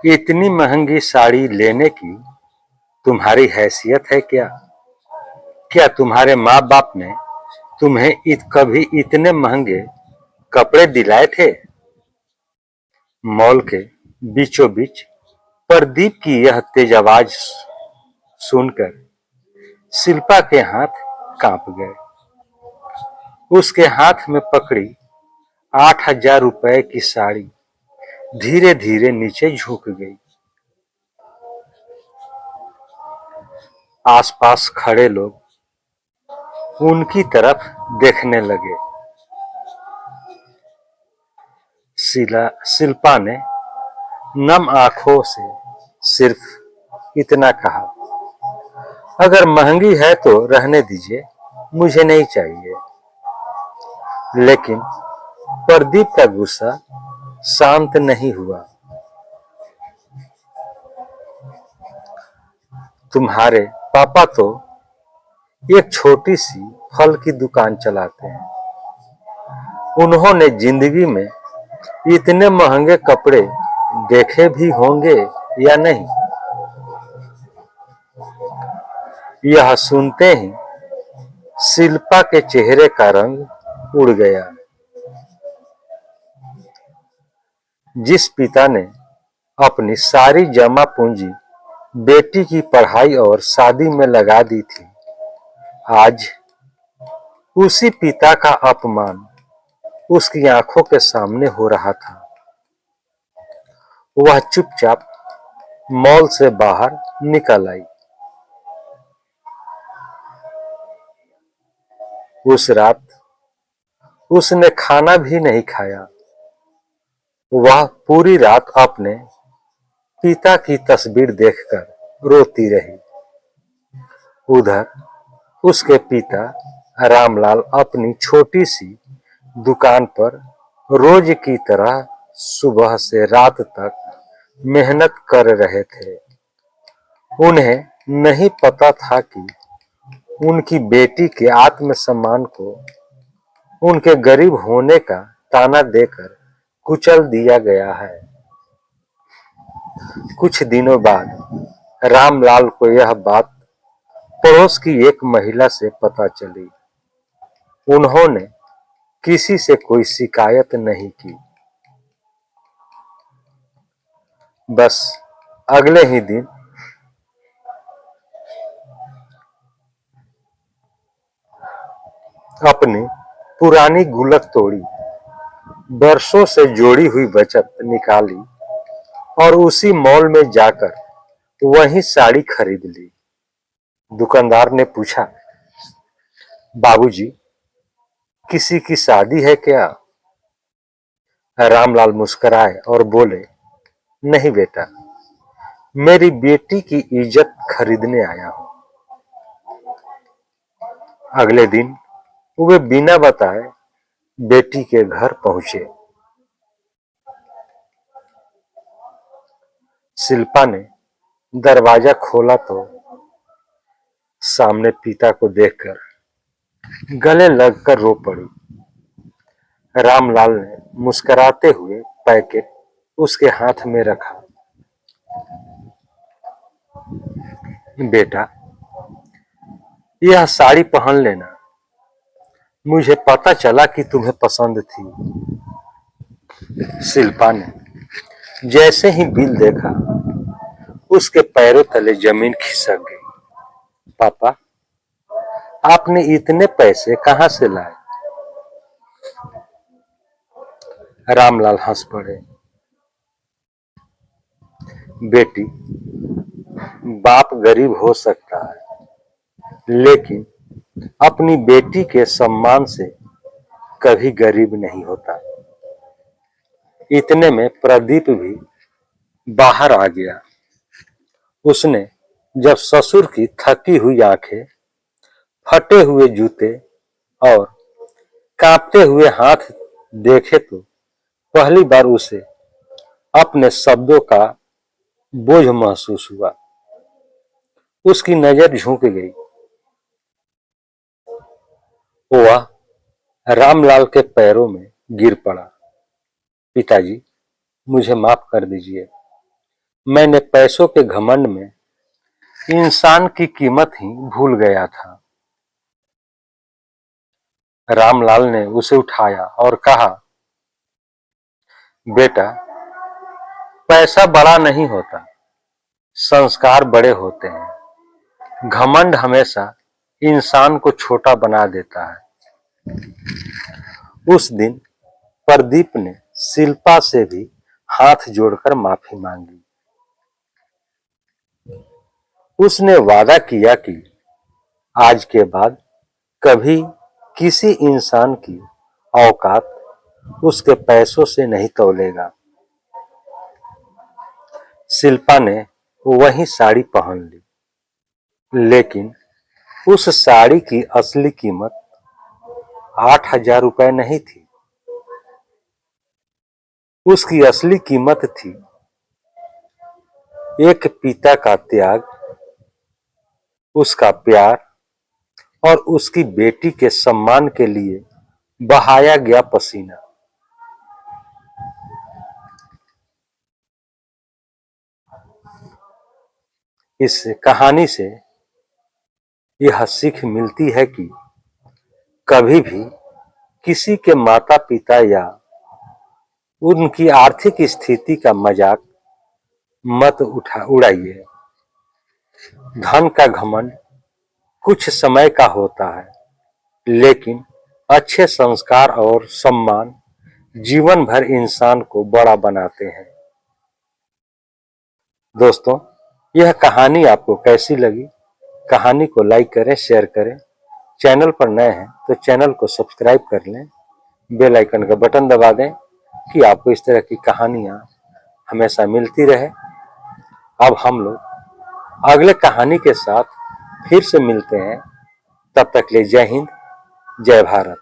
इतनी महंगी साड़ी लेने की तुम्हारी हैसियत है क्या? क्या तुम्हारे माँ बाप ने तुम्हें कभी इतने महंगे कपड़े दिलाए थे? मॉल के बीचों बीच प्रदीप की यह तेज आवाज सुनकर शिल्पा के हाथ कांप गए। उसके हाथ में पकड़ी 8,000 रुपए की साड़ी धीरे धीरे नीचे झुक गई। आसपास खड़े लोग उनकी तरफ देखने लगे। शिल्पा ने नम आंखों से सिर्फ इतना कहा, अगर महंगी है तो रहने दीजिए, मुझे नहीं चाहिए। लेकिन प्रदीप का गुस्सा शांत नहीं हुआ। तुम्हारे पापा तो एक छोटी सी फल की दुकान चलाते हैं। उन्होंने जिंदगी में इतने महंगे कपड़े देखे भी होंगे या नहीं? यह सुनते ही शिल्पा के चेहरे का रंग उड़ गया। जिस पिता ने अपनी सारी जमा पूंजी बेटी की पढ़ाई और शादी में लगा दी थी, आज उसी पिता का अपमान उसकी आंखों के सामने हो रहा था। वह चुपचाप मॉल से बाहर निकल आई। उस रात उसने खाना भी नहीं खाया। वह पूरी रात अपने पिता की तस्वीर देखकर रोती रही। उधर उसके पिता रामलाल अपनी छोटी सी दुकान पर रोज की तरह सुबह से रात तक मेहनत कर रहे थे। उन्हें नहीं पता था कि उनकी बेटी के आत्मसम्मान को उनके गरीब होने का ताना देकर कुचल दिया गया है। कुछ दिनों बाद रामलाल को यह बात पड़ोस की एक महिला से पता चली। उन्होंने किसी से कोई शिकायत नहीं की। बस अगले ही दिन अपनी पुरानी गुल्लक तोड़ी, बरसों से जोड़ी हुई बचत निकाली और उसी मॉल में जाकर वही साड़ी खरीद ली। दुकानदार ने पूछा, बाबूजी, किसी की शादी है क्या? रामलाल मुस्कुराए और बोले, नहीं बेटा, मेरी बेटी की इज्जत खरीदने आया हूं। अगले दिन वे बिना बताए बेटी के घर पहुंचे। शिल्पा ने दरवाजा खोला तो सामने पिता को देखकर गले लगकर रो पड़ी। रामलाल ने मुस्कुराते हुए पैकेट उसके हाथ में रखा। बेटा, यह साड़ी पहन लेना, मुझे पता चला कि तुम्हें पसंद थी। शिल्पा ने जैसे ही बिल देखा, उसके पैरों तले जमीन खिसक गई। पापा, आपने इतने पैसे कहां से लाए? रामलाल हंस पड़े। बेटी, बाप गरीब हो सकता है, लेकिन अपनी बेटी के सम्मान से कभी गरीब नहीं होता। इतने में प्रदीप भी बाहर आ गया। उसने जब ससुर की थकी हुई आंखें, फटे हुए जूते और कांपते हुए हाथ देखे तो पहली बार उसे अपने शब्दों का बोझ महसूस हुआ। उसकी नजर झुक गई। वह रामलाल के पैरों में गिर पड़ा। पिताजी, मुझे माफ कर दीजिए। मैंने पैसों के घमंड में इंसान की कीमत ही भूल गया था। रामलाल ने उसे उठाया और कहा, बेटा, पैसा बड़ा नहीं होता, संस्कार बड़े होते हैं। घमंड हमेशा इंसान को छोटा बना देता है। उस दिन प्रदीप ने शिल्पा से भी हाथ जोड़कर माफी मांगी। उसने वादा किया कि आज के बाद कभी किसी इंसान की औकात उसके पैसों से नहीं तौलेगा। शिल्पा ने वही साड़ी पहन ली, लेकिन उस साड़ी की असली कीमत 8,000 रुपए नहीं थी। उसकी असली कीमत थी एक पिता का त्याग, उसका प्यार और उसकी बेटी के सम्मान के लिए बहाया गया पसीना। इस कहानी से यह सीख मिलती है कि कभी भी किसी के माता पिता या उनकी आर्थिक स्थिति का मजाक मत उड़ाइए। धन का घमंड कुछ समय का होता है, लेकिन अच्छे संस्कार और सम्मान जीवन भर इंसान को बड़ा बनाते हैं। दोस्तों, यह कहानी आपको कैसी लगी? कहानी को लाइक करें, शेयर करें। चैनल पर नए हैं तो चैनल को सब्सक्राइब कर लें, बेल आइकन का बटन दबा दें कि आपको इस तरह की कहानियां हमेशा मिलती रहे। अब हम लोग अगले कहानी के साथ फिर से मिलते हैं। तब तक के लिए जय हिंद, जय भारत।